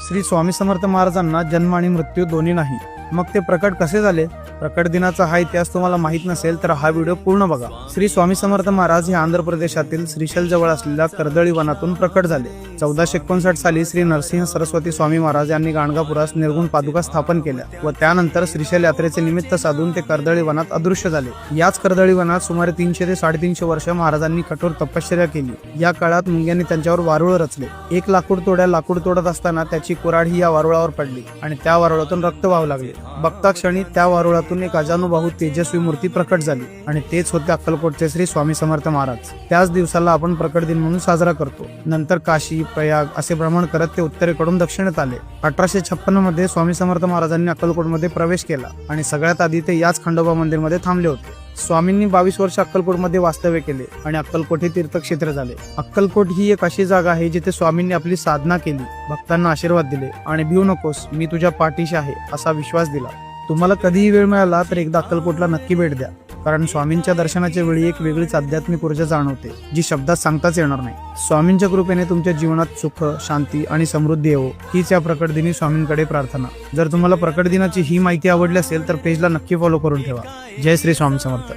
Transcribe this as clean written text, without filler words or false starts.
श्री स्वामी समर्थ महाराजांना जन्म आणि मृत्यू दोन्ही नाही, मग ते प्रकट कसे झाले? प्रकट दिनाचा हा इतिहास तुम्हाला माहित नसेल तर हा व्हिडिओ पूर्ण बघा. श्री स्वामी समर्थ महाराज हे आंध्र प्रदेशातील श्रीशैल जवळ असलेल्या कर्दळी वनातून प्रकट झाले. 1459 साली श्री नरसिंह सरस्वती स्वामी महाराज यांनी गाणगापुरास निर्गुण पादुका स्थापन केल्या व त्यानंतर श्रीशैल यात्रेचे निमित्त साधून ते कर्दळी वनात अदृश्य झाले. याच कर्दळी वनात सुमारे 300 ते 350 वर्ष महाराजांनी कठोर तपश्चर्या केली. या काळात मुंग्यांनी त्यांच्यावर वारुळ रचले. एक लाकूड तोडत असताना त्याची कुऱ्हाड ही या वारुळावर पडली आणि त्या वारुळातून रक्त वाहू लागले. बघता क्षणी त्या वारुळातून एक अजानुबाहू तेजस्वी मूर्ती प्रकट झाली आणि तेच होते अक्कलकोटचे श्री स्वामी समर्थ महाराज. त्याच दिवसाला आपण प्रकट दिन म्हणून साजरा करतो. नंतर काशी, प्रयाग असे भ्रमण करत ते उत्तरेकडून दक्षिणेत आले. 1856 मध्ये स्वामी समर्थ महाराजांनी अक्कलकोटमध्ये प्रवेश केला आणि सगळ्यात आधी ते याच खंडोबा मंदिरमध्ये थांबले होते. स्वामींनी 22 वर्ष अक्कलकोटमध्ये वास्तव्य केले आणि अक्कलकोट हे तीर्थक्षेत्र झाले. अक्कलकोट ही एक अशी जागा आहे जिथे स्वामींनी आपली साधना केली, भक्तांना आशीर्वाद दिले आणि भिवू नकोस, मी तुझ्या पाठीशी आहे असा विश्वास दिला. तुम्हाला कधीही वेळ मिळाला तर एकदा अक्कलकोटला नक्की भेट द्या, कारण स्वामींच्या दर्शनाच्या वेळी एक वेगळीच आध्यात्मिक ऊर्जा जाणवते जी शब्दात सांगताच येणार नाही. स्वामींच्या कृपेने तुमच्या जीवनात सुख, शांती आणि समृद्धी येवो हीच या प्रकट दिनी स्वामींकडे प्रार्थना. जर तुम्हाला प्रकट दिनाची ही माहिती आवडली असेल तर पेजला नक्की फॉलो करून ठेवा. जय श्री स्वामी समर्थ.